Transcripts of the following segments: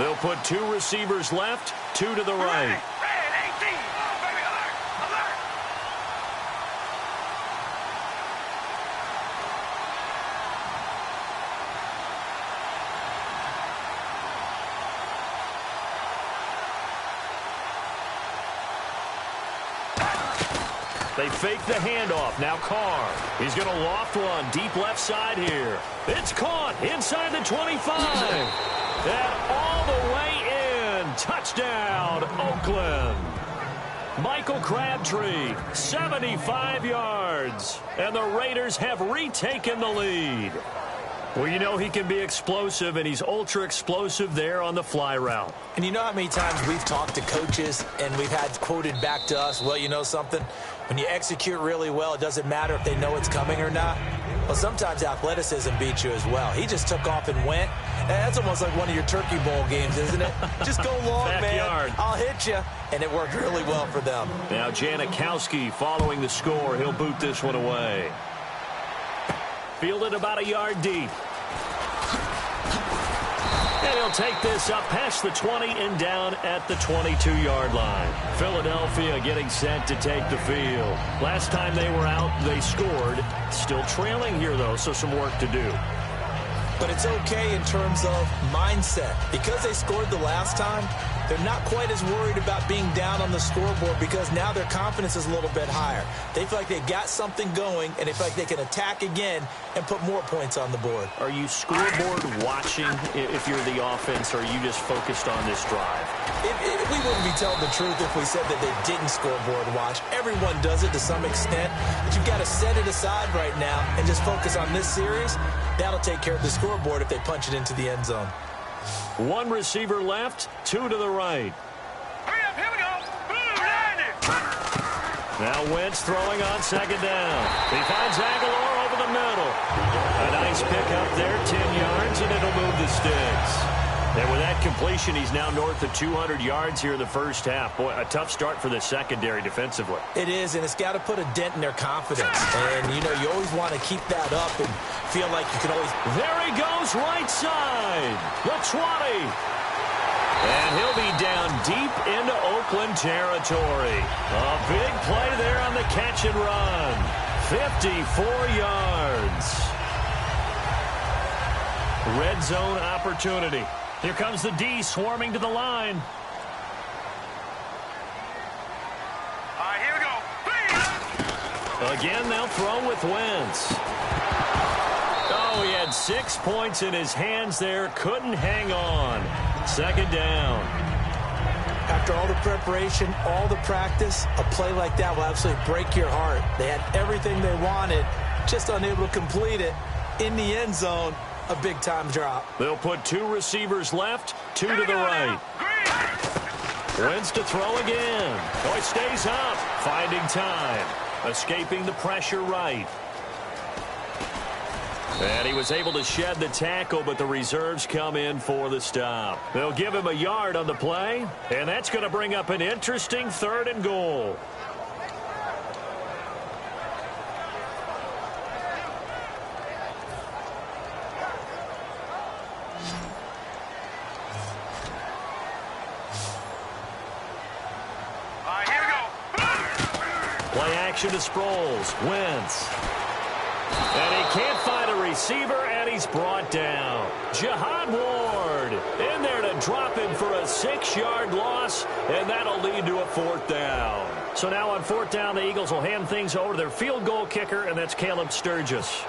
They'll put 2 receivers left, 2 to the right. They fake the handoff. Now Carr. He's going to loft one deep left side here. It's caught inside the 25. And all the way in. Touchdown, Oakland. Michael Crabtree, 75 yards. And the Raiders have retaken the lead. Well, you know he can be explosive, and he's ultra-explosive there on the fly route. And you know how many times we've talked to coaches and we've had quoted back to us, well, you know something? When you execute really well, it doesn't matter if they know it's coming or not. Well, sometimes athleticism beats you as well. He just took off and went. That's almost like one of your Turkey Bowl games, isn't it? Just go long, man. I'll hit you. And it worked really well for them. Now Janikowski following the score. He'll boot this one away. Fielded about a yard deep. And he'll take this up past the 20 and down at the 22-yard line. Philadelphia getting set to take the field. Last time they were out, they scored. Still trailing here, though, so some work to do. But it's okay in terms of mindset. Because they scored the last time, they're not quite as worried about being down on the scoreboard because now their confidence is a little bit higher. They feel like they've got something going, and they feel like they can attack again and put more points on the board. Are you scoreboard watching if you're the offense, or are you just focused on this drive? We wouldn't be telling the truth if we said that they didn't scoreboard watch. Everyone does it to some extent, but you've got to set it aside right now and just focus on this series. That'll take care of the scoreboard if they punch it into the end zone. 1 receiver left, 2 to the right. Hurry up, here we go. Now Wentz throwing on second down. He finds Aguilar over the middle. A nice pick up there, 10 yards, and it'll move the sticks. And with that completion, he's now north of 200 yards here in the first half. Boy, a tough start for the secondary defensively. It is, and it's got to put a dent in their confidence. And, you know, you always want to keep that up and feel like you can always... There he goes, right side. The 20. And he'll be down deep into Oakland territory. A big play there on the catch and run. 54 yards. Red zone opportunity. Here comes the D swarming to the line. All right, here we go. Again, they'll throw with Wentz. Oh, he had 6 points in his hands there. Couldn't hang on. Second down. After all the preparation, all the practice, a play like that will absolutely break your heart. They had everything they wanted, just unable to complete it. In the end zone, a big-time drop. They'll put 2 receivers left, 2 to the right. Wentz to throw again. Oh, he stays up, finding time. Escaping the pressure right. And he was able to shed the tackle, but the reserves come in for the stop. They'll give him a yard on the play, and that's going to bring up an interesting 3rd and goal. Play action to Sproles. Wentz. And he can't find a receiver, and he's brought down. Jihad Ward in there to drop him for a 6-yard loss, and that'll lead to a 4th down. So now on 4th down, the Eagles will hand things over to their field goal kicker, and that's Caleb Sturgis.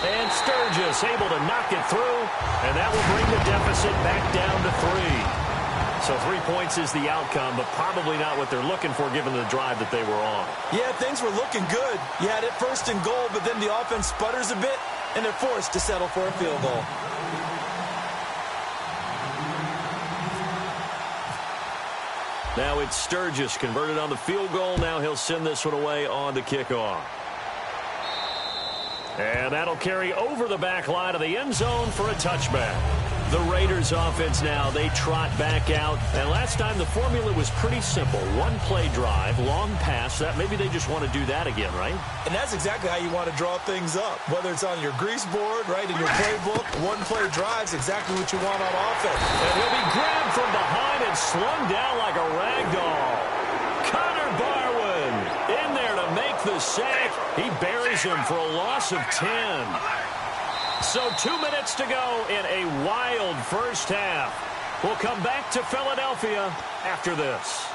And Sturgis able to knock it through, and that will bring the deficit back down to 3. So 3 points is the outcome, but probably not what they're looking for given the drive that they were on. Yeah, things were looking good. You had it 1st and goal, but then the offense sputters a bit, and they're forced to settle for a field goal. Now it's Sturgis converted on the field goal. Now he'll send this one away on the kickoff. And that'll carry over the back line of the end zone for a touchback. The Raiders offense now, they trot back out. And last time the formula was pretty simple. One-play drive, long pass. That maybe they just want to do that again, right? And that's exactly how you want to draw things up. Whether it's on your grease board, right, in your playbook, one-play drive's exactly what you want on offense. And he'll be grabbed from behind and slung down like a rag doll. Connor Barwin in there to make the sack. He buries him for a loss of 10. So 2 minutes to go in a wild first half. We'll come back to Philadelphia after this.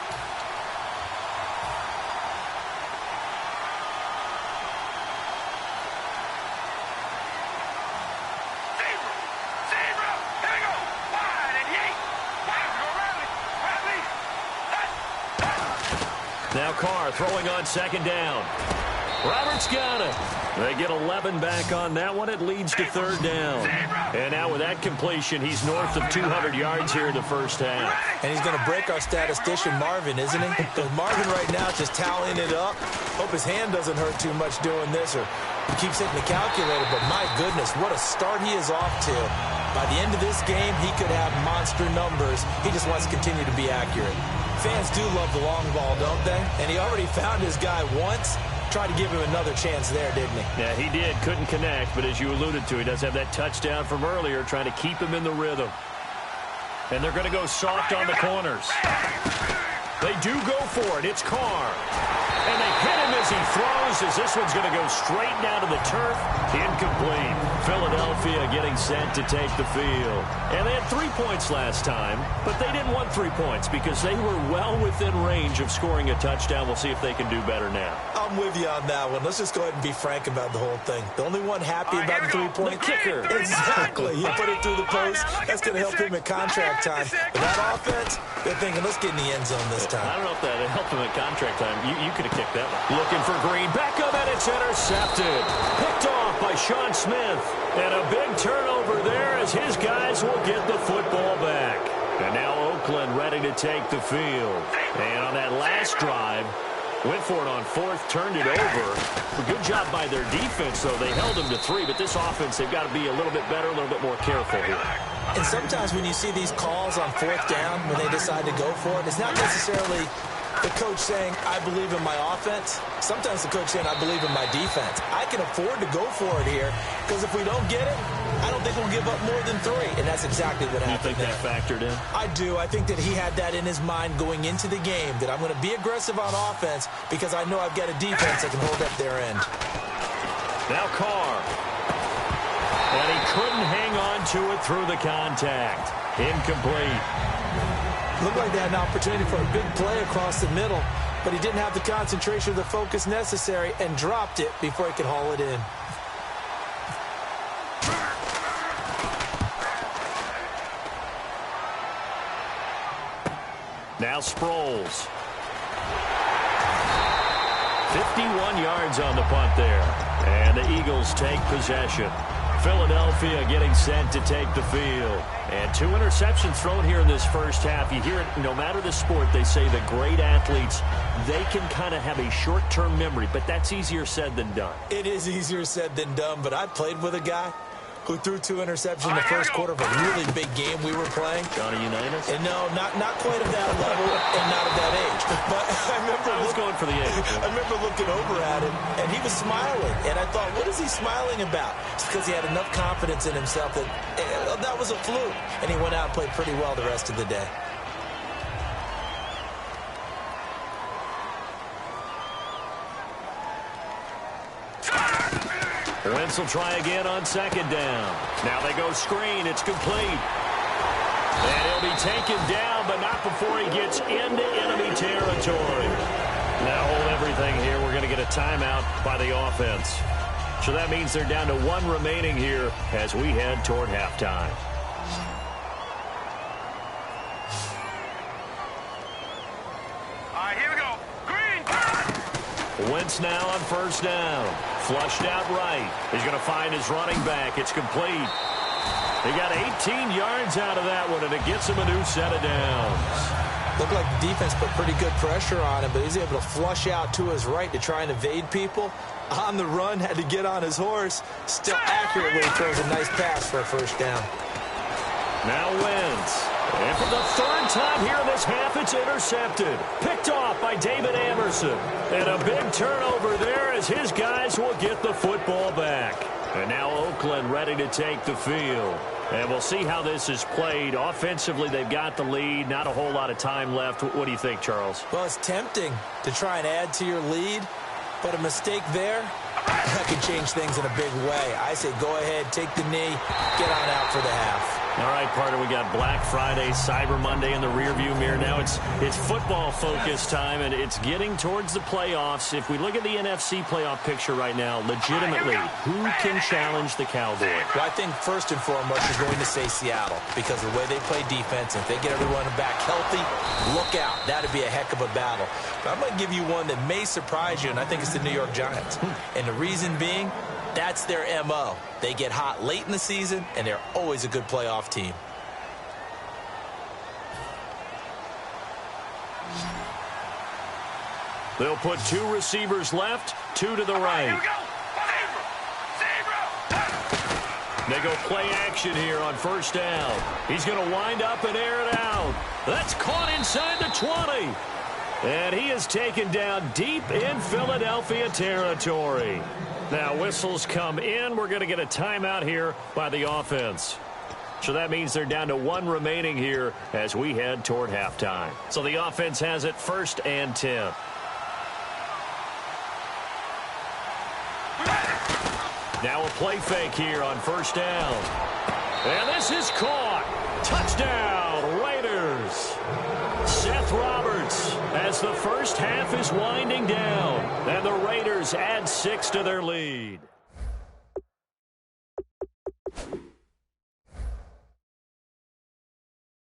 Now Carr throwing on second down. Roberts got it. They get 11 back on that one. It leads to third down. And now with that completion, he's north of 200 yards here in the first half. And he's going to break our statistician, Marvin, isn't he? Because Marvin right now is just tallying it up. Hope his hand doesn't hurt too much doing this, or he keeps hitting the calculator. But my goodness, what a start he is off to. By the end of this game, he could have monster numbers. He just wants to continue to be accurate. Fans do love the long ball, don't they? And he already found his guy once. Tried to give him another chance there, didn't he? Yeah, he did. Couldn't connect, but as you alluded to, he does have that touchdown from earlier, trying to keep him in the rhythm. And they're going to go soft on the corners. They do go for it. It's Carr. And they hit him as he throws, as this one's going to go straight down to the turf. Incomplete. Philadelphia getting set to take the field. And they had 3 points last time, but they didn't want 3 points because they were well within range of scoring a touchdown. We'll see if they can do better now. I'm with you on that one. Let's just go ahead and be frank about the whole thing. The only one happy about the 3 point kicker. Exactly. He put it through the post. That's going to help him at contract time. But that offense, they're thinking, let's get in the end zone this time. I don't know if that helped him at contract time. You could have kicked that one. Looking for Green. Back up, and it's intercepted. Picked off by Sean Smith. And a big turnover there as his guys will get the football back. And now Oakland ready to take the field. And on that last drive, went for it on fourth, turned it over. A good job by their defense, though. They held them to 3, but this offense, they've got to be a little bit better, a little bit more careful here. And sometimes when you see these calls on fourth down, when they decide to go for it, it's not necessarily the coach saying, I believe in my offense. Sometimes the coach saying, I believe in my defense. I can afford to go for it here because if we don't get it, I don't think we'll give up more than 3. And that's exactly what happened. You think that factored in? I do. I think that he had that in his mind going into the game, that I'm going to be aggressive on offense because I know I've got a defense that can hold up their end. Now Carr. And he couldn't hang on to it through the contact. Incomplete. Looked like they had an opportunity for a big play across the middle, but he didn't have the concentration or the focus necessary and dropped it before he could haul it in. Now Sproles. 51 yards on the punt there. And the Eagles take possession. Philadelphia getting set to take the field. And 2 interceptions thrown here in this first half. You hear it, no matter the sport, they say the great athletes, they can kind of have a short-term memory, but that's easier said than done. It is easier said than done, but I played with a guy who threw 2 interceptions in the first quarter of a really big game we were playing. Johnny Unitas? And no, not quite of that level and not of that age. But I was going for the age. I remember looking over at him, and he was smiling. And I thought, what is he smiling about? It's because he had enough confidence in himself that that was a fluke. And he went out and played pretty well the rest of the day. Wentz will try again on second down. Now they go screen. It's complete. And he'll be taken down, but not before he gets into enemy territory. Now hold everything here. We're going to get a timeout by the offense. So that means they're down to 1 remaining here as we head toward halftime. All right, here we go. Green. Wentz now on first down. Flushed out right. He's going to find his running back. It's complete. He got 18 yards out of that one, and it gets him a new set of downs. Looked like the defense put pretty good pressure on him, but he's able to flush out to his right to try and evade people. On the run, had to get on his horse. Still accurately throws a nice pass for a first down. Now Wentz. And for the third time here in this half, it's intercepted. Picked off by David Amerson. And a big turnover there as his guys will get the football back. And now Oakland ready to take the field. And we'll see how this is played. Offensively, they've got the lead. Not a whole lot of time left. What do you think, Charles? Well, it's tempting to try and add to your lead, but a mistake there, that could change things in a big way. I say go ahead, take the knee, get on out for the half. All right, partner, we got Black Friday, Cyber Monday in the rearview mirror. Now it's football focus time, and it's getting towards the playoffs. If we look at the NFC playoff picture right now, legitimately, who can challenge the Cowboys? Well, I think first and foremost you're going to say Seattle because of the way they play defense. If they get everyone back healthy, look out. That'd be a heck of a battle. But I'm going to give you one that may surprise you, and I think it's the New York Giants. And the reason being, that's their MO. They get hot late in the season, and they're always a good playoff team. They'll put two receivers left, two to the right. They go play action here on first down. He's going to wind up and air it out. That's caught inside the 20. And he is taken down deep in Philadelphia territory. Now whistles come in. We're going to get a timeout here by the offense. So that means they're down to one remaining here as we head toward halftime. So the offense has it 1st and 10. Now a play fake here on first down. And this is caught. Touchdown, Raiders. Seth Roberts as the first half is winding down. And the Raiders add 6 to their lead.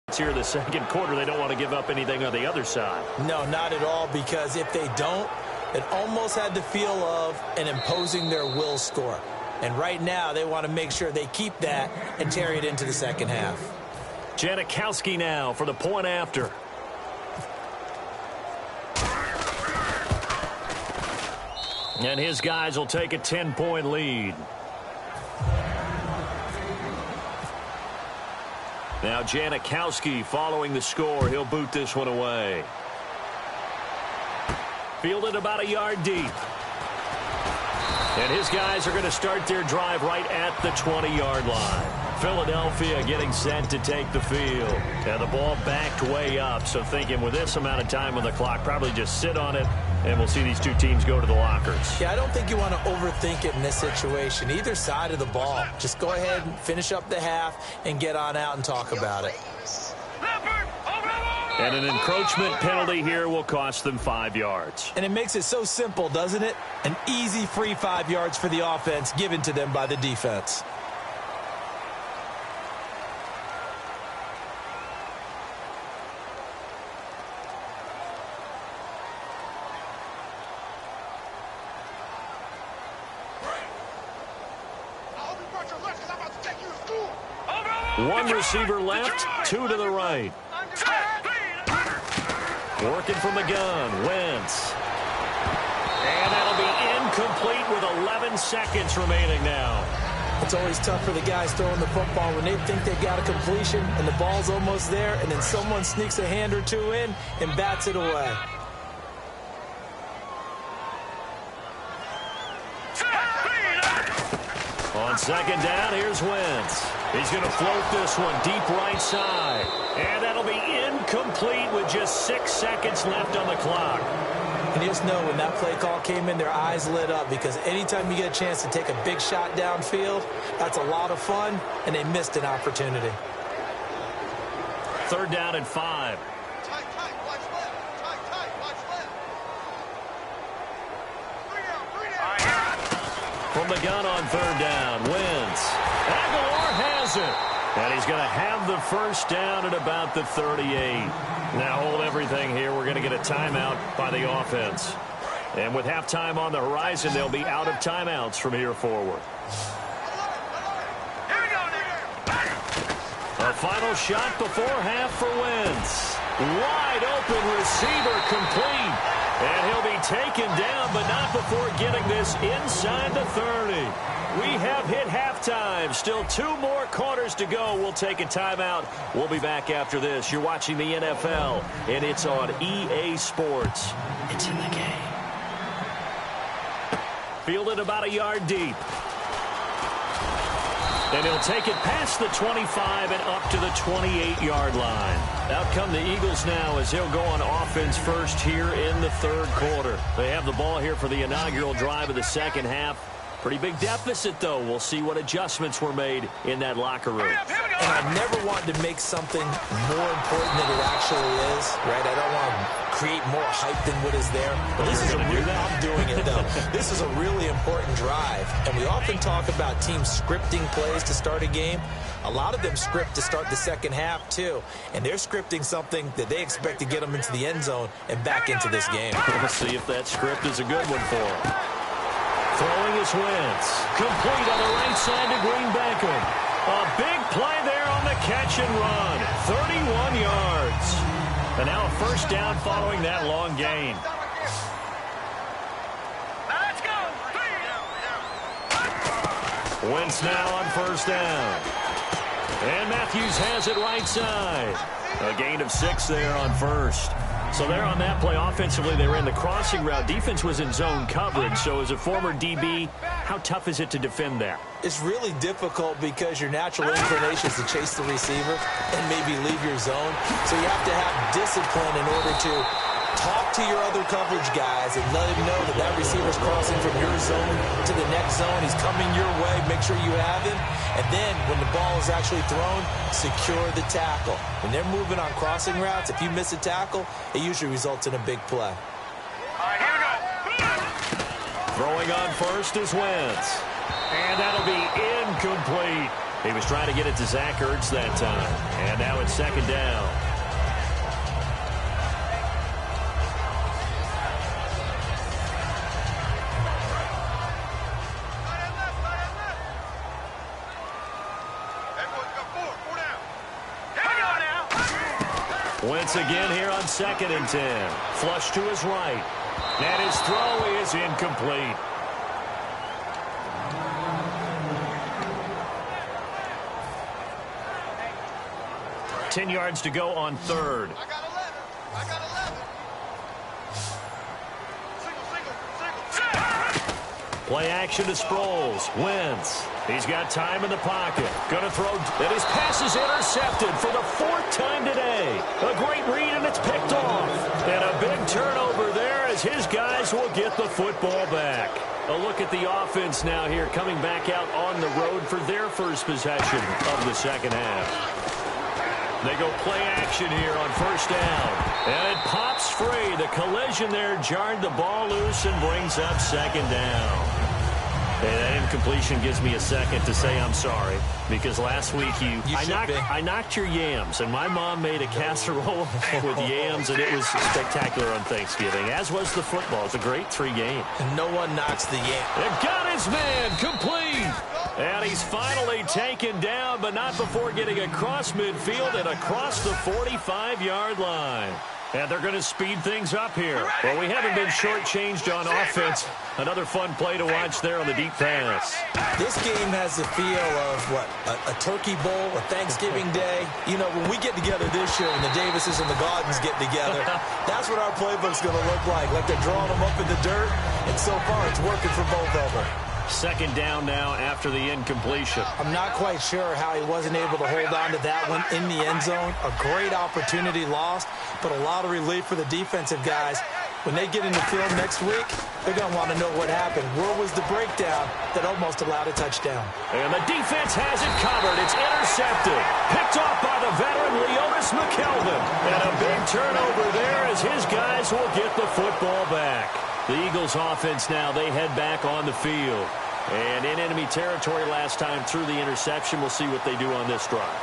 It's here the second quarter. They don't want to give up anything on the other side. No, not at all, because if they don't, it almost had the feel of an imposing their will score. And right now, they want to make sure they keep that and carry it into the second half. Janikowski now for the point after. And his guys will take a 10-point lead. Now Janikowski following the score. He'll boot this one away. Fielded about a yard deep. And his guys are going to start their drive right at the 20-yard line. Philadelphia getting set to take the field. And the ball backed way up. So thinking with this amount of time on the clock, probably just sit on it, and we'll see these two teams go to the lockers. Yeah, I don't think you want to overthink it in this situation. Either side of the ball. Just go ahead and finish up the half and get on out and talk about it. And an encroachment penalty here will cost them 5 yards. And it makes it so simple, doesn't it? An easy free 5 yards for the offense given to them by the defense. One receiver left, 2 to the right. Working from the gun, Wentz. And that'll be incomplete with 11 seconds remaining now. It's always tough for the guys throwing the football when they think they've got a completion and the ball's almost there, and then someone sneaks a hand or two in and bats it away. On second down, here's Wentz. He's going to float this one deep right side. And that'll be incomplete with just 6 seconds left on the clock. And you just know when that play call came in, their eyes lit up, because anytime you get a chance to take a big shot downfield, that's a lot of fun, and they missed an opportunity. 3rd down and 5. From the gun on 3rd down, Wentz. Aguilar has it. And he's going to have the first down at about the 38. Now hold everything here. We're going to get a timeout by the offense. And with halftime on the horizon, they'll be out of timeouts from here forward. A final shot before half for Wentz. Wide open receiver complete. And he'll be taken down, but not before getting this inside the 30. We have have hit halftime. Still 2 more quarters to go. We'll take a timeout. We'll be back after this. You're watching the NFL, and it's on EA Sports. It's in the game. Fielded about a yard deep. And he'll take it past the 25 and up to the 28-yard line. Out come the Eagles now as he'll go on offense first here in the third quarter. They have the ball here for the inaugural drive of the second half. Pretty big deficit, though. We'll see what adjustments were made in that locker room. And I never wanted to make something more important than it actually is, right? I don't want to create more hype than what is there. But this is a real, I'm doing it, though. This is a really important drive. And we often talk about teams scripting plays to start a game. A lot of them script to start the second half, too. And they're scripting something that they expect to get them into the end zone and back into this game. We'll see if that script is a good one for them. Throwing is Wentz. Complete on the right side to Green Beckham. A big play there on the catch and run. 31 yards. And now a first down following that long gain. Let's go. Wentz now on first down. And Matthews has it right side. A gain of 6 there on first. So there on that play, offensively, they ran the crossing route. Defense was in zone coverage. So as a former DB, how tough is it to defend that? It's really difficult because your natural inclination is to chase the receiver and maybe leave your zone. So you have to have discipline in order to talk to your other coverage guys and let him know that that receiver's crossing from your zone to the next zone. He's coming your way. Make sure you have him. And then when the ball is actually thrown, secure the tackle. When they're moving on crossing routes, if you miss a tackle, it usually results in a big play. All right, here we go. Throwing on first is Wentz. And that'll be incomplete. He was trying to get it to Zach Ertz that time. And now it's second down. Wentz again here on 2nd and 10. Flush to his right. And his throw is incomplete. Ten yards to go on third. I got 11. I got 11. Single. Play action to Sproles. Wentz. He's got time in the pocket. Gonna throw. And his pass is intercepted for the 4th time today. A great read, and it's picked off. And a big turnover there as his guys will get the football back. A look at the offense now here, coming back out on the road for their first possession of the second half. They go play action here on first down. And it pops free. The collision there jarred the ball loose and brings up second down. And that incompletion gives me a second to say I'm sorry. Because last week I knocked your yams. And my mom made a casserole with yams. And it was spectacular on Thanksgiving. As was the football. It's a great 3-game. And no one knocks the yam. And got his man complete. And he's finally taken down, but not before getting across midfield and across the 45-yard line. And they're going to speed things up here. Well, we haven't been shortchanged on offense. Another fun play to watch there on the deep pass. This game has the feel of, what, a turkey bowl, a Thanksgiving day. You know, when we get together this year and the Davises and the Gaudens get together, that's what our playbook's going to look like they're drawing them up in the dirt. And so far, it's working for both of them. Second down now after the incompletion. I'm not quite sure how he wasn't able to hold on to that one in the end zone. A great opportunity lost, but a lot of relief for the defensive guys. When they get in the field next week, they're going to want to know what happened. Where was the breakdown that almost allowed a touchdown? And the defense has it covered. It's intercepted. Picked off by the veteran Leonis McKelvin. And a big turnover there as his guys will get the football back. The Eagles offense now, they head back on the field. And in enemy territory last time through the interception. We'll see what they do on this drive.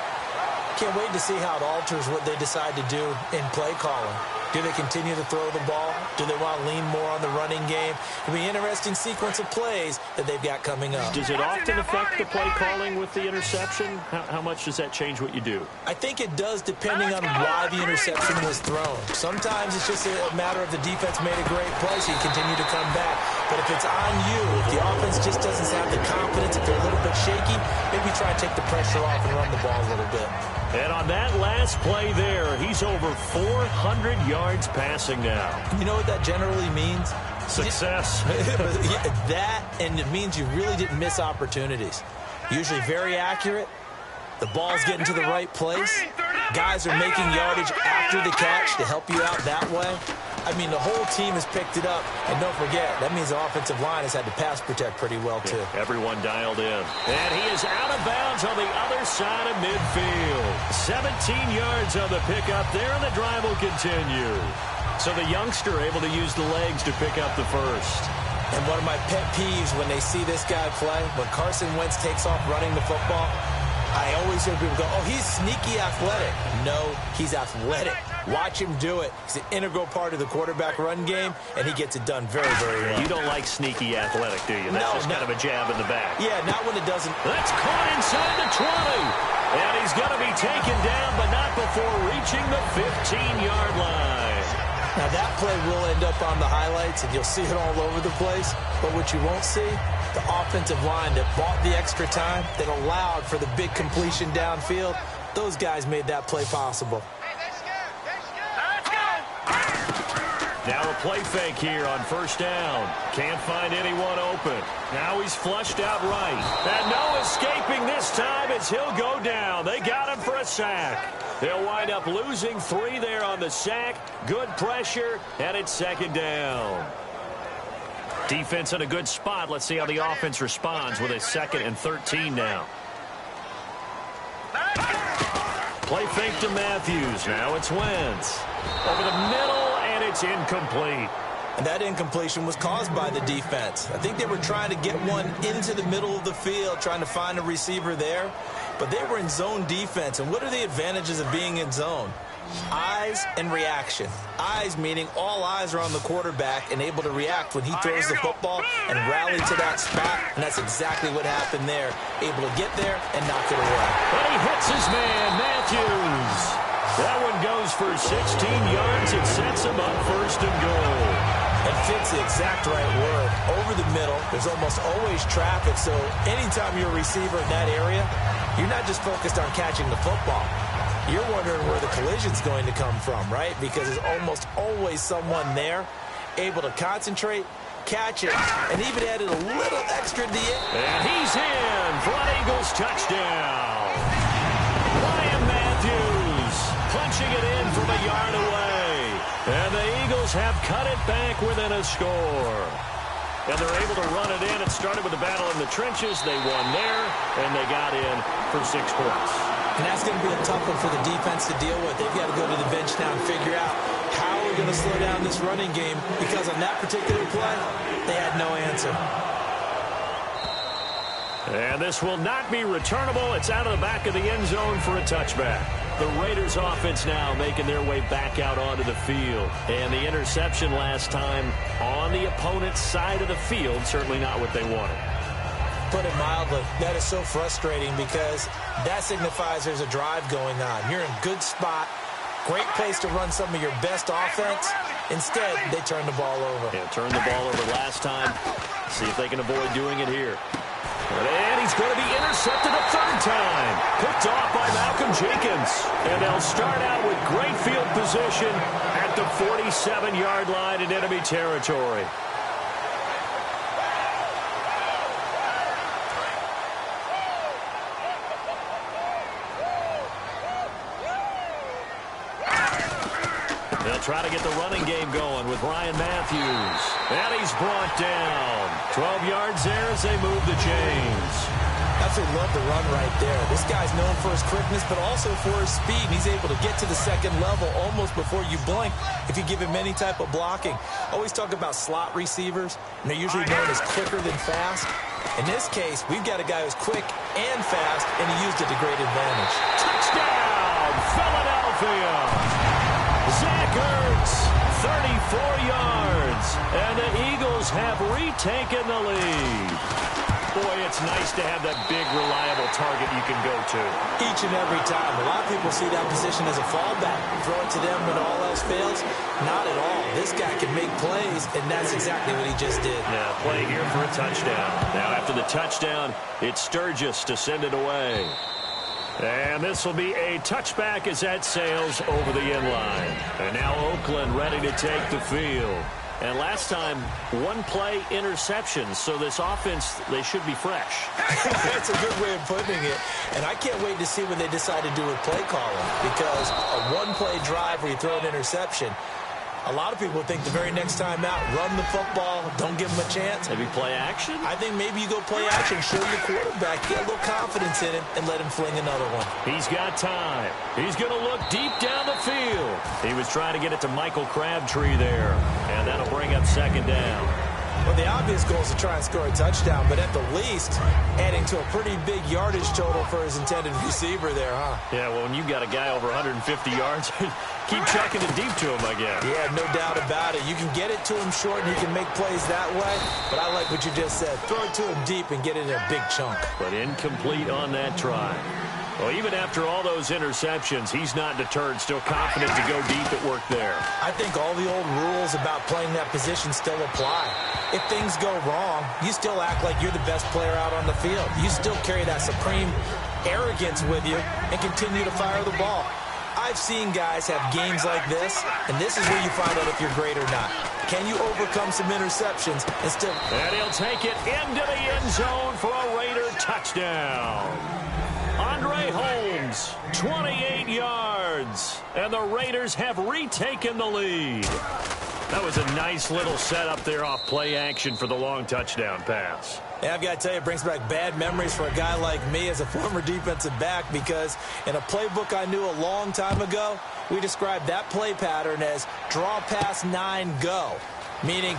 Can't wait to see how it alters what they decide to do in play calling. Do they continue to throw the ball? Do they want to lean more on the running game? It'll be an interesting sequence of plays that they've got coming up. Does it often affect the play calling with the interception? How much does that change what you do? I think it does depending on why the interception was thrown. Sometimes it's just a matter of the defense made a great play, so you continue to come back. But if it's on you, if the offense just doesn't have the confidence, if they're a little bit maybe try and take the pressure off and run the ball a little bit. And on that last play there, he's over 400 yards passing now. You know what that generally means? Success. That, and it means you really didn't miss opportunities. Usually very accurate. The ball's getting to the right place. Guys are making yardage after the catch to help you out that way. I mean, the whole team has picked it up. And don't forget, that means the offensive line has had to pass protect pretty well, too. Yeah, everyone dialed in. And he is out of bounds on the other side of midfield. 17 yards on the pickup there, and the drive will continue. So the youngster able to use the legs to pick up the first. And one of my pet peeves when they see this guy play, when Carson Wentz takes off running the football, I always hear people go, oh, he's sneaky athletic. No, he's athletic. Watch him do it. He's an integral part of the quarterback run game, and he gets it done very, very well. You don't like sneaky athletic, do you? That's just kind of a jab in the back. Yeah, not when it doesn't. That's caught inside the 20. And he's going to be taken down, but not before reaching the 15-yard line. Now, that play will end up on the highlights, and you'll see it all over the place. But what you won't see, the offensive line that bought the extra time, that allowed for the big completion downfield, those guys made that play possible. Now a play fake here on first down. Can't find anyone open. Now he's flushed out right. And no escaping this time as he'll go down. They got him for a sack. They'll wind up losing 3 there on the sack. Good pressure, and it's second down. Defense in a good spot. Let's see how the offense responds with a 2nd and 13 now. Play fake to Matthews. Now it's Wentz. Over the middle, and it's incomplete. And that incompletion was caused by the defense. I think they were trying to get one into the middle of the field, trying to find a receiver there. But they were in zone defense. And what are the advantages of being in zone? Eyes and reaction. Eyes meaning all eyes are on the quarterback and able to react when he throws the football and rally to that spot. And that's exactly what happened there. Able to get there and knock it away. But he hits his man, Matthews. That one goes for 16 yards. It sets him up 1st and goal. And fits the exact right word. Over the middle, there's almost always traffic. So anytime you're a receiver in that area, you're not just focused on catching the football. You're wondering where the collision's going to come from, right? Because there's almost always someone there able to concentrate, catch it, and even added a little extra D. And he's in for an Eagles touchdown. Ryan Matthews punching it in from a yard away. And the Eagles have cut it back within a score. And they're able to run it in. It started with a battle in the trenches. They won there, and they got in for 6 points. And that's going to be a tough one for the defense to deal with. They've got to go to the bench now and figure out how we're going to slow down this running game, because on that particular play, they had no answer. And this will not be returnable. It's out of the back of the end zone for a touchback. The Raiders offense now making their way back out onto the field. And the interception last time on the opponent's side of the field, certainly not what they wanted. Put it mildly, that is so frustrating, because that signifies there's a drive going on. You're in a good spot, great place to run some of your best offense. Instead, they turn the ball over. Yeah, turned the ball over last time. See if they can avoid doing it here. And he's going to be intercepted a 3rd time. Picked off by Malcolm Jenkins. And they'll start out with great field position at the 47-yard line in enemy territory. They'll try to get the running game going with Ryan Matthews. And he's brought down. 12 yards there as they move the chains. Absolutely love the run right there. This guy's known for his quickness, but also for his speed. He's able to get to the 2nd level almost before you blink if you give him any type of blocking. Always talk about slot receivers, and they're usually known as quicker than fast. In this case, we've got a guy who's quick and fast, and he used it to great advantage. Touchdown, Philadelphia! Zach Ertz, 34 yards, and the Eagles have retaken the lead. Boy, it's nice to have that big, reliable target you can go to. Each and every time. A lot of people see that position as a fallback. Throw it to them when all else fails. Not at all. This guy can make plays, and that's exactly what he just did. Now, play here for a touchdown. Now, after the touchdown, it's Sturgis to send it away. And this will be a touchback as that sails over the end line. And now Oakland ready to take the field. And last time, one play interceptions, so this offense, they should be fresh. That's a good way of putting it. And I can't wait to see what they decide to do with play calling, because a one-play drive where you throw an interception, a lot of people think the very next time out, run the football, don't give them a chance. Maybe play action? I think maybe you go play action, show your quarterback, get a little confidence in him, and let him fling another one. He's got time. He's going to look deep down the field. He was trying to get it to Michael Crabtree there, and that'll bring up second down. Well, the obvious goal is to try and score a touchdown, but at the least, adding to a pretty big yardage total for his intended receiver there, huh? Yeah, well, when you've got a guy over 150 yards, keep chucking it deep to him, I guess. Yeah, no doubt about it. You can get it to him short, and he can make plays that way, but I like what you just said. Throw it to him deep and get it in a big chunk. But incomplete on that try. Well, even after all those interceptions, he's not deterred, still confident to go deep at work there. I think all the old rules about playing that position still apply. If things go wrong, you still act like you're the best player out on the field. You still carry that supreme arrogance with you and continue to fire the ball. I've seen guys have games like this, and this is where you find out if you're great or not. Can you overcome some interceptions and still... And he'll take it into the end zone for a Raider touchdown. Andre Holmes, 28 yards, and the Raiders have retaken the lead. That was a nice little setup there off play action for the long touchdown pass. Yeah, I've got to tell you, it brings back bad memories for a guy like me as a former defensive back, because in a playbook I knew a long time ago, we described that play pattern as draw pass 9 go, meaning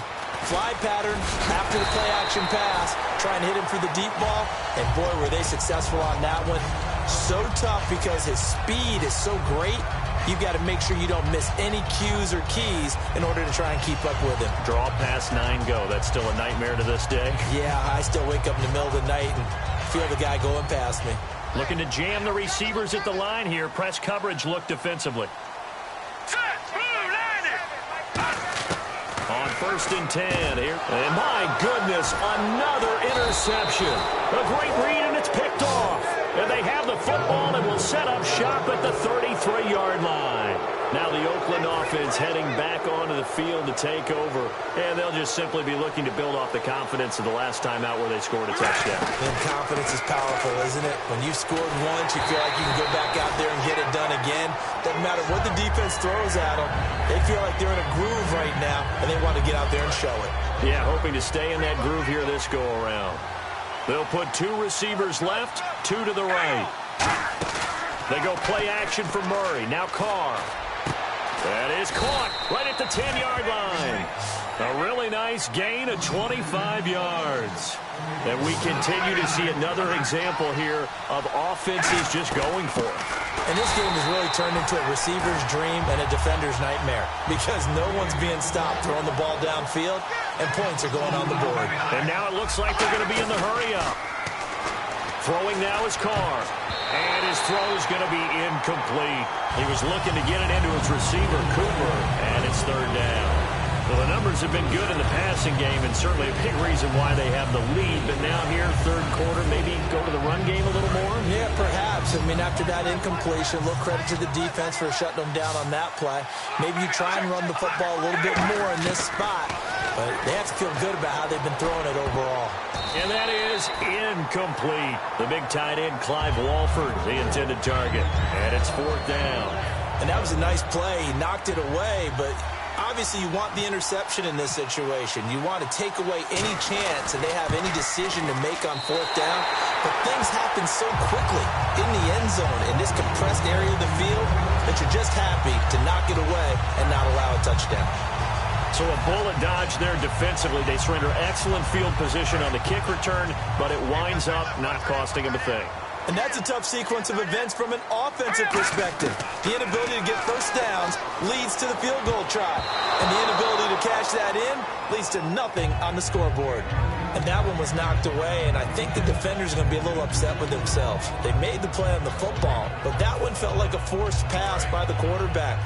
fly pattern after the play action pass, try and hit him for the deep ball, and boy, were they successful on that one. So tough because his speed is so great. You've got to make sure you don't miss any cues or keys in order to try and keep up with him. Draw past 9 go. That's still a nightmare to this day. Yeah, I still wake up in the middle of the night and feel the guy going past me. Looking to jam the receivers at the line here. Press coverage look defensively. On 1st and 10 here. And my goodness, another interception. A great read, and it's picked off. And they have the football and will set up shop at the 33-yard line. Now the Oakland offense heading back onto the field to take over. And they'll just simply be looking to build off the confidence of the last time out where they scored a touchdown. And confidence is powerful, isn't it? When you've scored once, you feel like you can go back out there and get it done again. Doesn't matter what the defense throws at them. They feel like they're in a groove right now, and they want to get out there and show it. Yeah, hoping to stay in that groove here this go-around. They'll put 2 receivers left, 2 to the right. They go play action for Murray. Now Carr. That is caught right at the 10-yard line. A really nice gain of 25 yards. And we continue to see another example here of offenses just going for it. And this game has really turned into a receiver's dream and a defender's nightmare, because no one's being stopped throwing the ball downfield, and points are going on the board. And now it looks like they're going to be in the hurry-up. Throwing now is Carr. And his throw is going to be incomplete. He was looking to get it into his receiver, Cooper, and it's 3rd down. Well, the numbers have been good in the passing game, and certainly a big reason why they have the lead. But now here, 3rd quarter, maybe go to the run game a little more? Yeah, perhaps. I mean, after that incompletion, a little credit to the defense for shutting them down on that play. Maybe you try and run the football a little bit more in this spot. But they have to feel good about how they've been throwing it overall. And that is incomplete. The big tight end, Clive Walford, the intended target. And it's 4th down. And that was a nice play. He knocked it away, but obviously you want the interception in this situation. You want to take away any chance that they have any decision to make on 4th down. But things happen so quickly in the end zone in this compressed area of the field that you're just happy to knock it away and not allow a touchdown. So a bullet dodge there defensively. They surrender excellent field position on the kick return, but it winds up not costing them a thing. And that's a tough sequence of events from an offensive perspective. The inability to get first downs leads to the field goal try. And the inability to cash that in leads to nothing on the scoreboard. And that one was knocked away, and I think the defenders are going to be a little upset with themselves. They made the play on the football, but that one felt like a forced pass by the quarterback.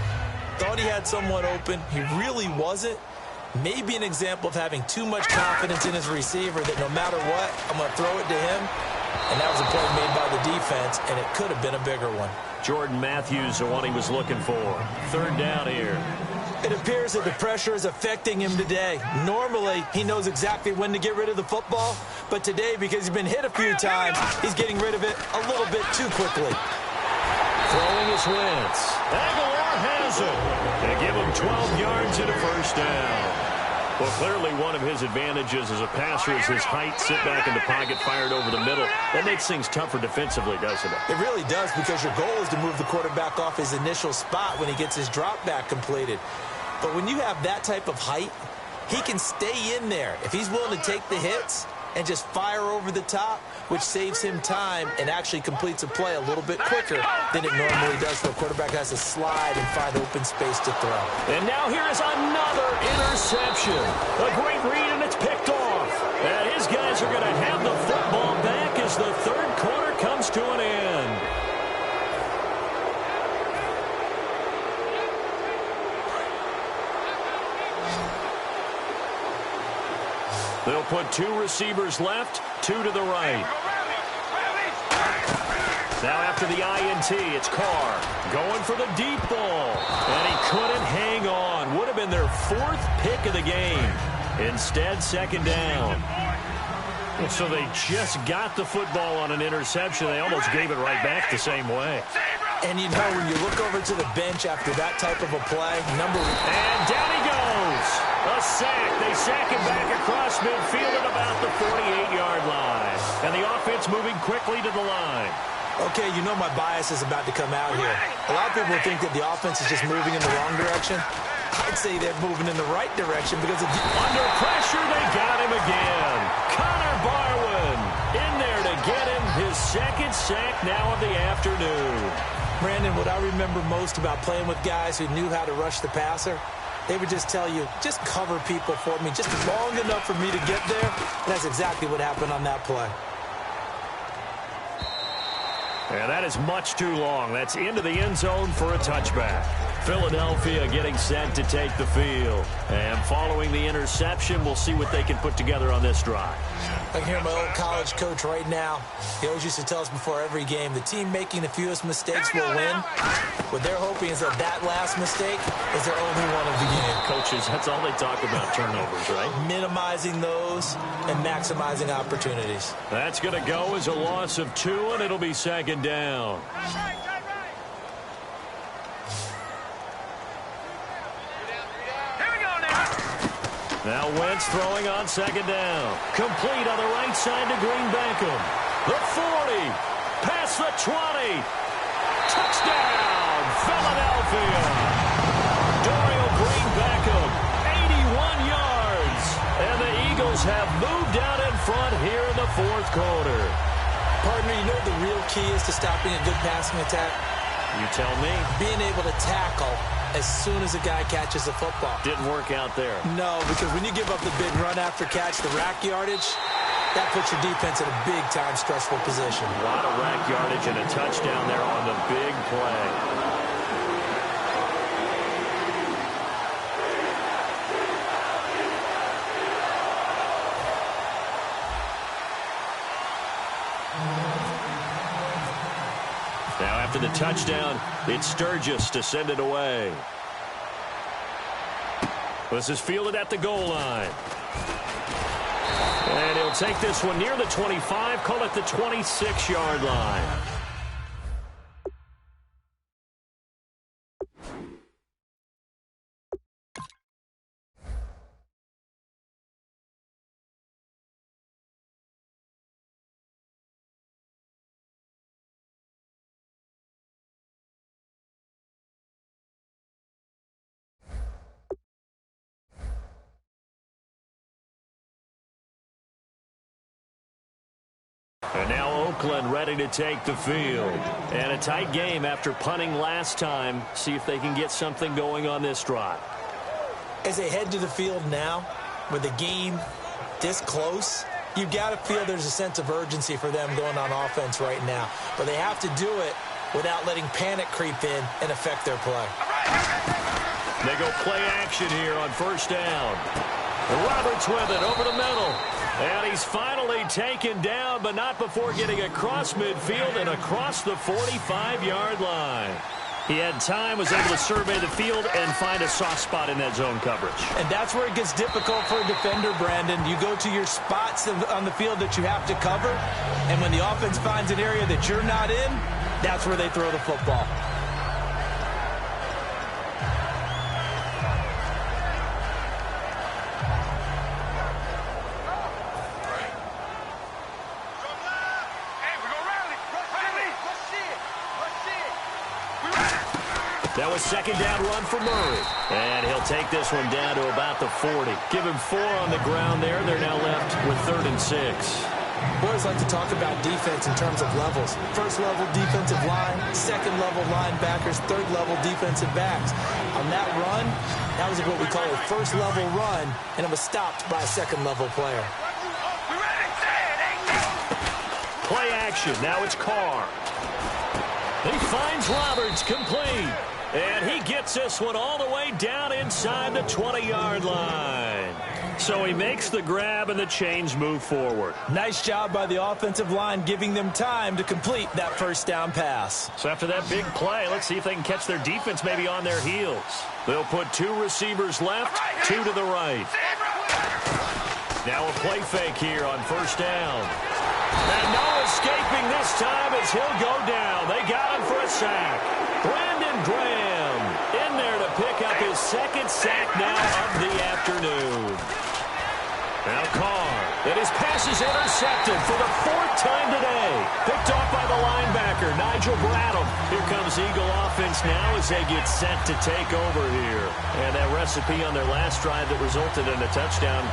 Thought he had someone open. He really wasn't. Maybe an example of having too much confidence in his receiver that no matter what, I'm going to throw it to him. And that was a play made by the defense, and it could have been a bigger one. Jordan Matthews, the one he was looking for. Third down here. It appears that the pressure is affecting him today. Normally, he knows exactly when to get rid of the football, but today, because he's been hit a few times, he's getting rid of it a little bit too quickly. Throwing his Wentz. Aguilar has it. They give him 12 yards and a first down. Well, clearly one of his advantages as a passer is his height, sit back in the pocket, fired over the middle. That makes things tougher defensively, doesn't it? It really does, because your goal is to move the quarterback off his initial spot when he gets his drop back completed. But when you have that type of height, he can stay in there. If he's willing to take the hits and just fire over the top, which saves him time and actually completes a play a little bit quicker than it normally does, where a quarterback has to slide and find open space to throw. And now here is another interception. A great read, and it's picked off. And his guys are going to have the football back as the third quarter comes to an end. They'll put two receivers left, two to the right. Now after the INT, it's Carr going for the deep ball. And he couldn't hang on. Would have been their fourth pick of the game. Instead, second down. So they just got the football on an interception. They almost gave it right back the same way. And you know, when you look over to the bench after that type of a play, and down he goes. A sack. They sack him back across midfield at about the 48-yard line. And the offense moving quickly to the line. Okay, you know my bias is about to come out here. A lot of people think that the offense is just moving in the wrong direction. I'd say they're moving in the right direction because of under pressure, they got him again. Connor Barwin in there to get him his second sack now of the afternoon. Brandon, what I remember most about playing with guys who knew how to rush the passer, they would just tell you, just cover people for me, just long enough for me to get there. And that's exactly what happened on that play. And that is much too long. That's into the end zone for a touchback. Philadelphia getting set to take the field. And following the interception, we'll see what they can put together on this drive. I can hear my old college coach right now. He always used to tell us before every game, the team making the fewest mistakes will win. What they're hoping is that that last mistake is their only one of the game. Coaches, that's all they talk about, turnovers, right? Minimizing those and maximizing opportunities. That's going to go as a loss of 2, and it'll be second down. Now Wentz throwing on second down. Complete on the right side to Green Beckham. The 40. Past the 20. Touchdown, Philadelphia. Dorial Green Beckham, 81 yards. And the Eagles have moved out in front here in the fourth quarter. Partner, you know what the real key is to stopping a good passing attack? You tell me. Being able to tackle as soon as a guy catches the football. Didn't work out there. No, because when you give up the big run after catch, the rack yardage, that puts your defense in a big-time stressful position. A lot of rack yardage and a touchdown there on the big play. Now after the touchdown, it's Sturgis to send it away. This is fielded at the goal line. And he'll take this one near the 25, call it the 26-yard line. And now Oakland ready to take the field. And a tight game after punting last time. See if they can get something going on this drive. As they head to the field now, with the game this close, You've got to feel there's a sense of urgency for them going on offense right now. But they have to do it without letting panic creep in and affect their play. They go play action here on first down. Roberts with it over the middle. And he's finally taken down, but not before getting across midfield and across the 45-yard line. He had time, was able to survey the field and find a soft spot in that zone coverage. And that's where it gets difficult for a defender, Brandon. You go to your spots on the field that you have to cover, and when the offense finds an area that you're not in, that's where they throw the football. That was second down run for Murray. And he'll take this one down to about the 40. Give him 4 on the ground there. They're now left with 3rd and 6. Boys like to talk about defense in terms of levels. First level defensive line, second level linebackers, third level defensive backs. On that run, that was what we call a first level run, and it was stopped by a second level player. Play action. Now it's Carr. He finds Roberts complete. And he gets this one all the way down inside the 20-yard line. So he makes the grab and the chains move forward. Nice job by the offensive line giving them time to complete that first down pass. So after that big play, let's see if they can catch their defense maybe on their heels. They'll put 2 receivers left, 2 to the right. Now a play fake here on first down. And no escaping this time as he'll go down. They got him for a sack. Brandon Graham in there to pick up his 2nd sack now of the afternoon. Now Carr, and his pass is intercepted for the 4th time today. Picked off by the linebacker, Nigel Bradham. Here comes Eagle offense now as they get set to take over here. And that recipe on their last drive that resulted in a touchdown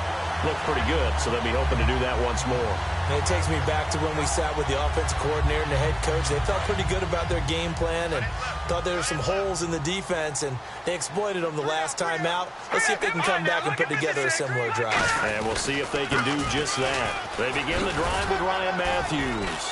looked pretty good, so they'll be hoping to do that once more. And it takes me back to when we sat with the offensive coordinator and the head coach. They felt pretty good about their game plan and thought there were some holes in the defense, and they exploited them the last time out. Let's see if they can come back and put together a similar drive. And we'll see if they can do just that. They begin the drive with Ryan Matthews.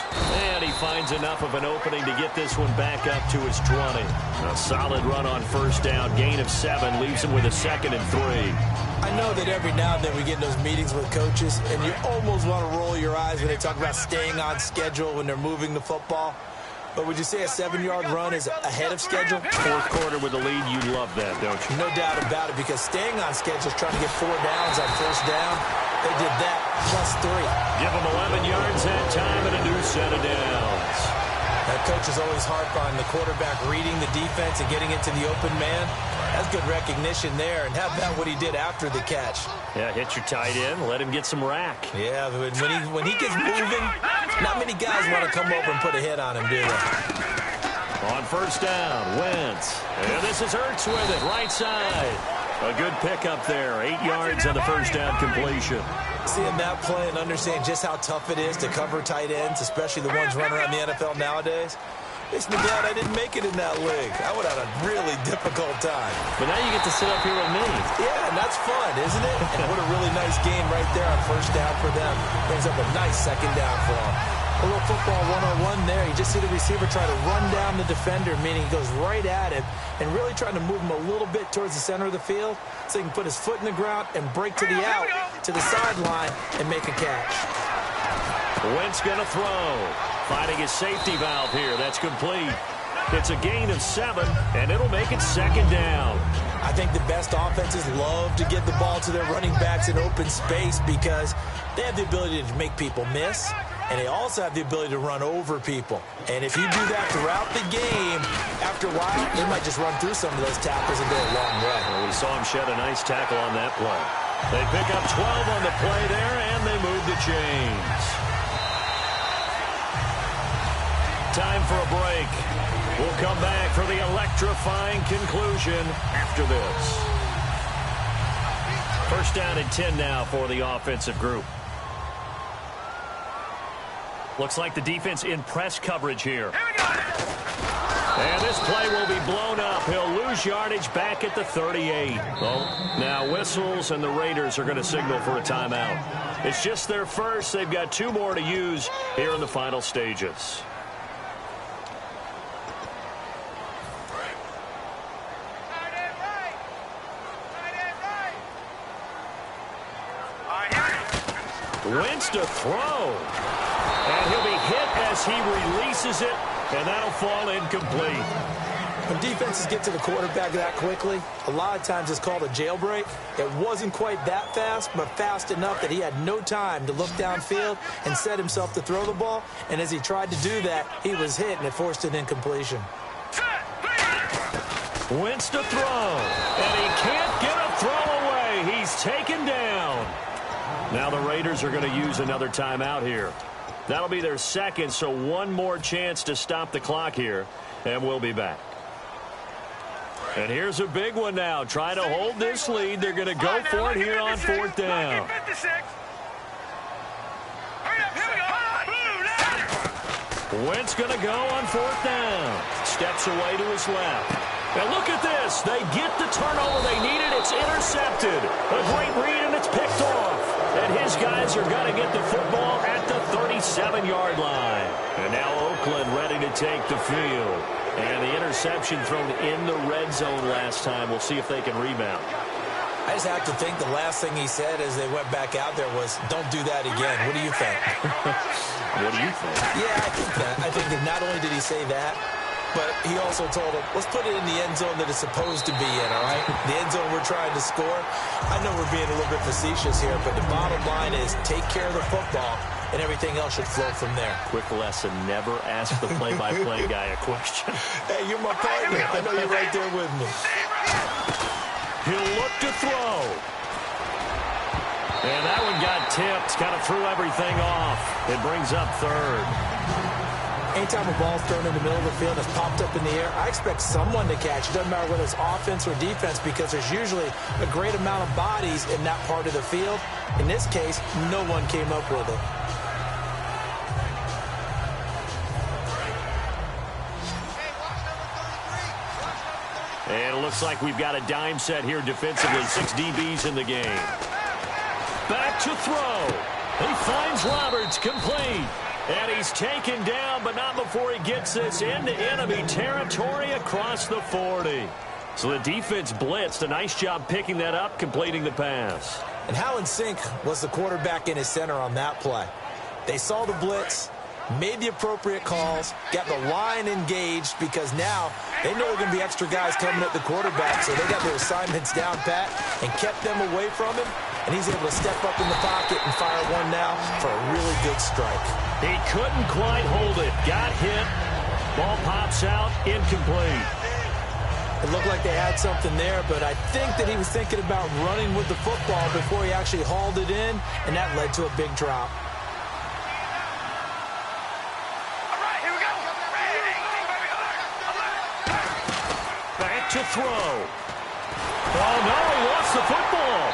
And he finds enough of an opening to get this one back up to his 20. A solid run on first down. Gain of 7 leaves him with a 2nd and 3. I know that every now and then we get in those meetings with coaches, and you almost want to roll your eyes when they talk about staying on schedule when they're moving the football. But would you say a 7-yard run is ahead of schedule? 4th quarter with the lead, you love that, don't you? No doubt about it, because staying on schedule is trying to get 4 downs on first down. They did that plus 3. Give them 11 yards that time and a new set of downs. That coach is always harp on the quarterback reading the defense and getting into the open man. That's good recognition there. And how about what he did after the catch? Yeah, hit your tight end, let him get some rack. Yeah, when he gets moving, not many guys want to come over and put a hit on him, do they? On first down, Wentz. And this is Ertz with it, right side. A good pickup there, 8 yards on the first down completion. Seeing that play and understanding just how tough it is to cover tight ends, especially the ones running around the NFL nowadays, makes me glad I didn't make it in that league. I would have had a really difficult time. But now you get to sit up here with me. Yeah, and that's fun, isn't it? And what a really nice game right there on first down for them. Brings up a nice 2nd down for them. A little football 1-on-1 there. You just see the receiver try to run down the defender, meaning he goes right at him and really trying to move him a little bit towards the center of the field so he can put his foot in the ground and break to the out, to the sideline, and make a catch. Wentz going to throw. Finding his safety valve here. That's complete. It's a gain of 7, and it'll make it 2nd down. I think the best offenses love to get the ball to their running backs in open space because they have the ability to make people miss, and they also have the ability to run over people. And if you do that throughout the game, after a while, they might just run through some of those tackles and go a long way. Well, we saw him shed a nice tackle on that play. They pick up 12 on the play there, and they move the chains. Time for a break. We'll come back for the electrifying conclusion after this. First down and 10 now for the offensive group. Looks like the defense in press coverage here. And this play will be blown up. He'll lose yardage back at the 38. Oh, now whistles, and the Raiders are going to signal for a timeout. It's just their first. They've got 2 more to use here in the final stages. Wentz to throw. And he'll be hit as he releases it, and that'll fall incomplete. When defenses get to the quarterback that quickly, a lot of times it's called a jailbreak. It wasn't quite that fast, but fast enough that he had no time to look downfield and set himself to throw the ball. And as he tried to do that, he was hit, and it forced an incompletion. Wentz to throw, and he can't get a throw away. He's taken down. Now the Raiders are going to use another timeout here. That'll be their second, so one more chance to stop the clock here, and we'll be back. And here's a big one now. Trying to hold this lead. They're going to go for it here on 4th down. Wentz going to go on 4th down. Steps away to his left. And look at this. They get the turnover they needed. It's intercepted. A great read, and it's picked off. And his guys are going to get the football at the 37-yard line. And now Oakland ready to take the field. And the interception thrown in the red zone last time. We'll see if they can rebound. I just have to think the last thing he said as they went back out there was, don't do that again. What do you think? What do you think? Yeah, I think that. I think that not only did he say that, but he also told him, let's put it in the end zone that it's supposed to be in, all right? The end zone we're trying to score. I know we're being a little bit facetious here, but the bottom line is take care of the football, and everything else should flow from there. Quick lesson, never ask the play-by-play guy a question. Hey, you're my partner. I know you're right there with me. He'll look to throw. And that one got tipped, kind of threw everything off. It brings up 3rd. Anytime a ball's thrown in the middle of the field, it's popped up in the air, I expect someone to catch. It doesn't matter whether it's offense or defense because there's usually a great amount of bodies in that part of the field. In this case, no one came up with it. And it looks like we've got a dime set here defensively. 6 DBs in the game. Back to throw. He finds Roberts complete. And he's taken down, but not before he gets this into enemy territory across the 40. So the defense blitzed. A nice job picking that up, completing the pass. And how in sync was the quarterback in his center on that play? They saw the blitz, made the appropriate calls, got the line engaged because now they know there are going to be extra guys coming at the quarterback, so they got their assignments down pat and kept them away from him, and he's able to step up in the pocket and fire one now for a really good strike. He couldn't quite hold it. Got hit. Ball pops out. Incomplete. It looked like they had something there, but I think that he was thinking about running with the football before he actually hauled it in, and that led to a big drop. Back to throw. Oh, no, he lost the football.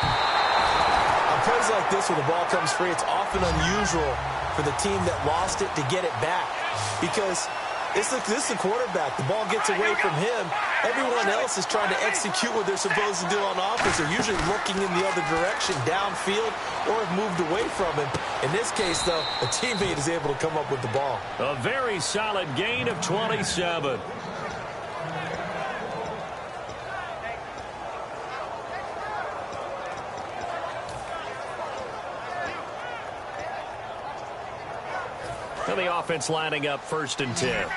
On plays like this where the ball comes free, it's often unusual for the team that lost it to get it back because this is the quarterback. The ball gets away from him. Everyone else is trying to execute what they're supposed to do on offense. They're usually looking in the other direction, downfield, or have moved away from him. In this case, though, a teammate is able to come up with the ball. A very solid gain of 27. And the offense lining up 1st and 10.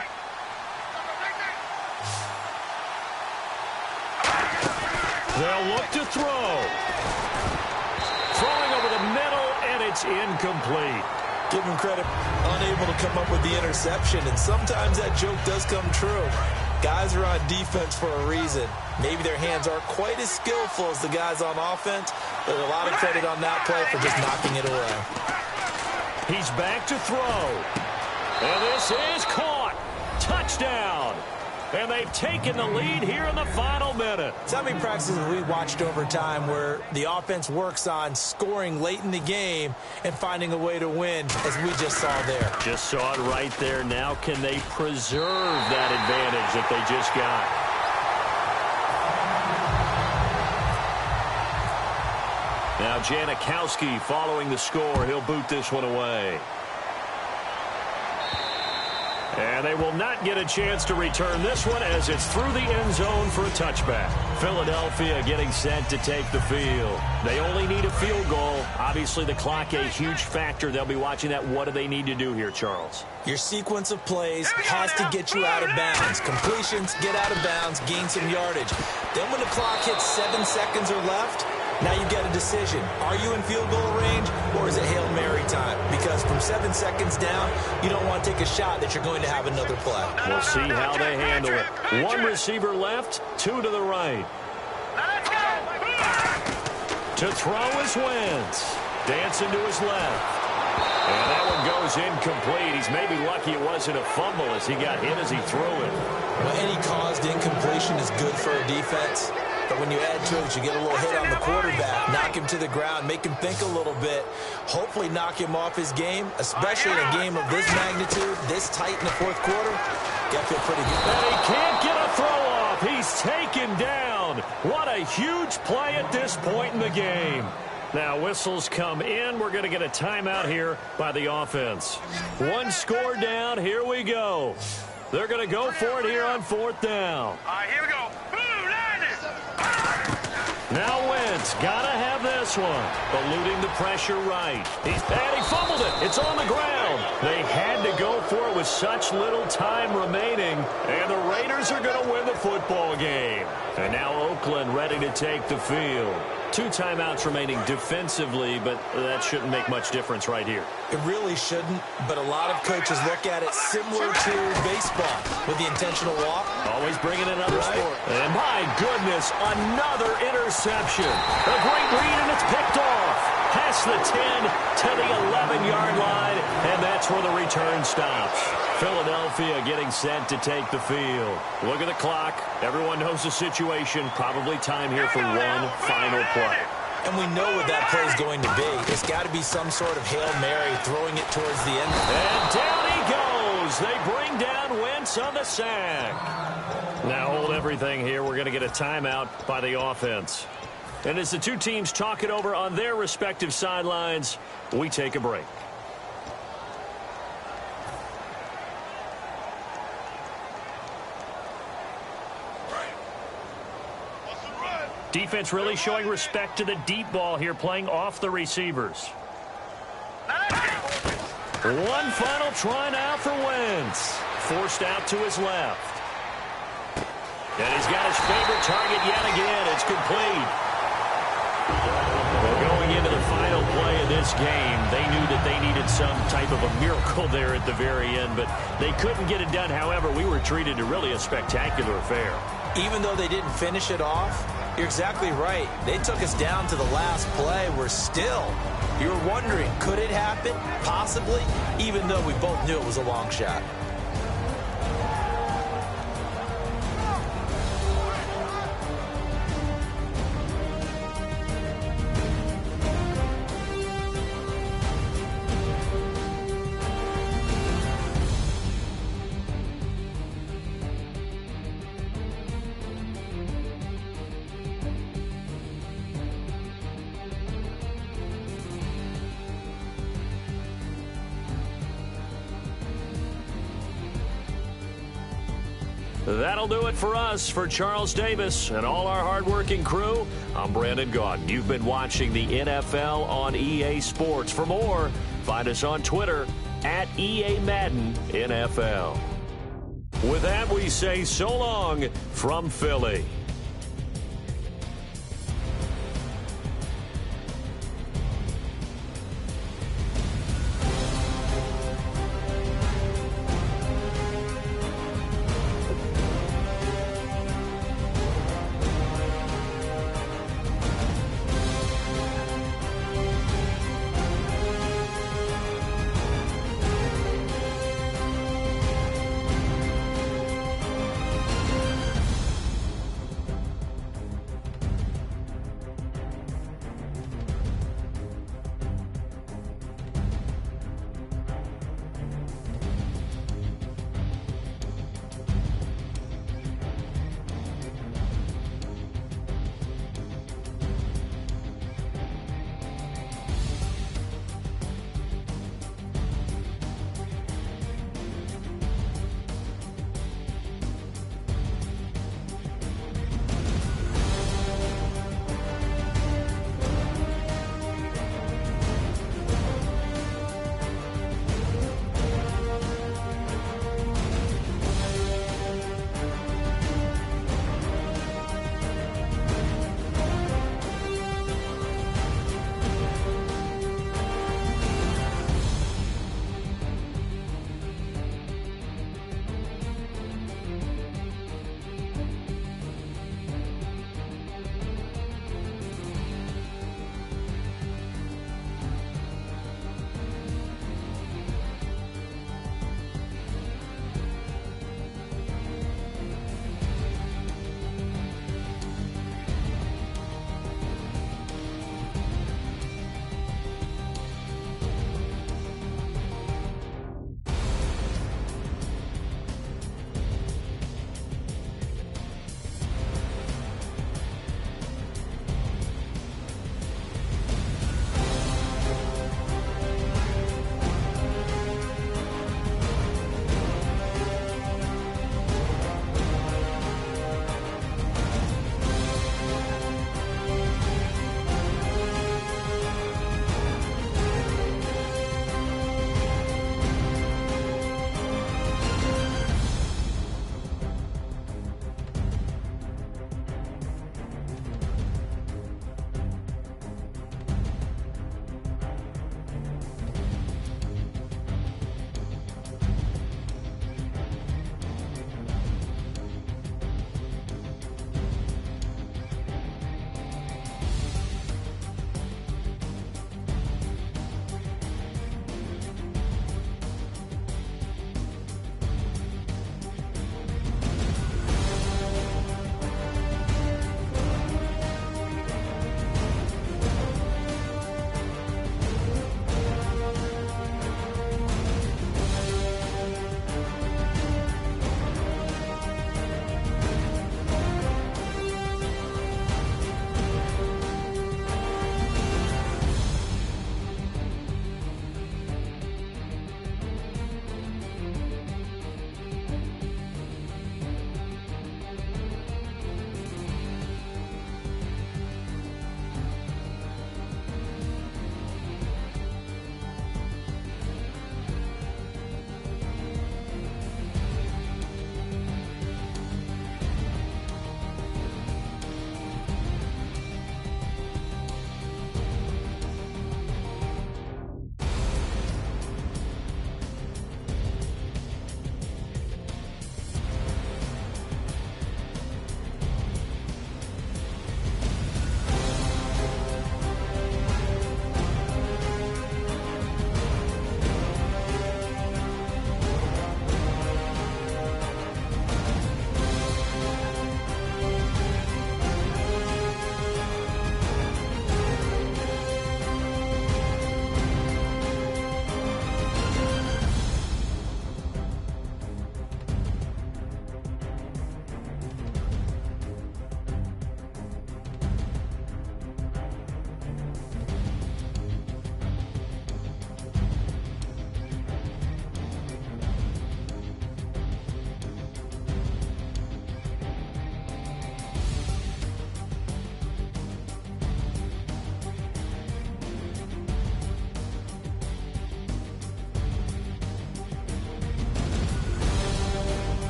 They'll look to throw. Throwing over the middle, and it's incomplete. Give him credit, unable to come up with the interception, and sometimes that joke does come true. Guys are on defense for a reason. Maybe their hands aren't quite as skillful as the guys on offense, but a lot of credit on that play for just knocking it away. He's back to throw. And this is caught. Touchdown. And they've taken the lead here in the final minute. So how many practices have we watched over time where the offense works on scoring late in the game and finding a way to win, as we just saw there? Just saw it right there. Now can they preserve that advantage that they just got? Now Now Janikowski following the score. He'll boot this one away. And they will not get a chance to return this one as it's through the end zone for a touchback. Philadelphia getting set to take the field. They only need a field goal. Obviously, the clock a huge factor. They'll be watching that. What do they need to do here, Charles? Your sequence of plays has to get you out of bounds. Completions, get out of bounds, gain some yardage. Then when the clock hits 7 seconds or left, now you get a decision. Are you in field goal range, or is it Hail Mary time? Because from 7 seconds down, you don't want to take a shot that you're going to have another play. We'll see how they handle it. One receiver left, two to the right. To throw is Wentz. Dancing to his left. And that one goes incomplete. He's maybe lucky it wasn't a fumble as he got hit as he threw it. Well, any caused incompletion is good for a defense. But when you add to it, you get a little hit on the quarterback, knock him to the ground, make him think a little bit, hopefully knock him off his game, especially in a game of this magnitude, this tight in the fourth quarter. Got to feel pretty good. And he can't get a throw off. He's taken down. What a huge play at this point in the game. Now whistles come in. We're going to get a timeout here by the offense. One score down. Here we go. They're going to go for it here on fourth down. All right, here we go. Now Wentz, gotta have this one. Eluding the pressure right. And he fumbled it. It's on the ground. They had to go for it with such little time remaining. And the Raiders are going to win the football game. And now Oakland ready to take the field. 2 timeouts remaining defensively, but that shouldn't make much difference right here. It really shouldn't, but a lot of coaches look at it similar to baseball with the intentional walk. Always bringing another sport. And my goodness, another interception. A great read, and it's picked off. Past the 10 to the 11-yard line, and that's where the return stops. Philadelphia getting set to take the field. Look at the clock. Everyone knows the situation. Probably time here for one final play. And we know what that play is going to be. It's got to be some sort of Hail Mary, throwing it towards the end. And down he goes. They bring down Wentz on the sack. Now hold everything here. We're going to get a timeout by the offense. And as the two teams talk it over on their respective sidelines, we take a break. Defense really showing respect to the deep ball here, playing off the receivers. One final try now for Wentz. Forced out to his left. And he's got his favorite target yet again. It's complete. Well, going into the final play of this game, they knew that they needed some type of a miracle there at the very end, but they couldn't get it done. However, we were treated to really a spectacular affair. Even though they didn't finish it off, you're exactly right. They took us down to the last play. You were wondering, could it happen? Possibly, even though we both knew it was a long shot. That'll do it for us. For Charles Davis and all our hardworking crew, I'm Brandon Gaudin. You've been watching the NFL on EA Sports. For more, find us on Twitter at EA Madden NFL. With that, we say so long from Philly.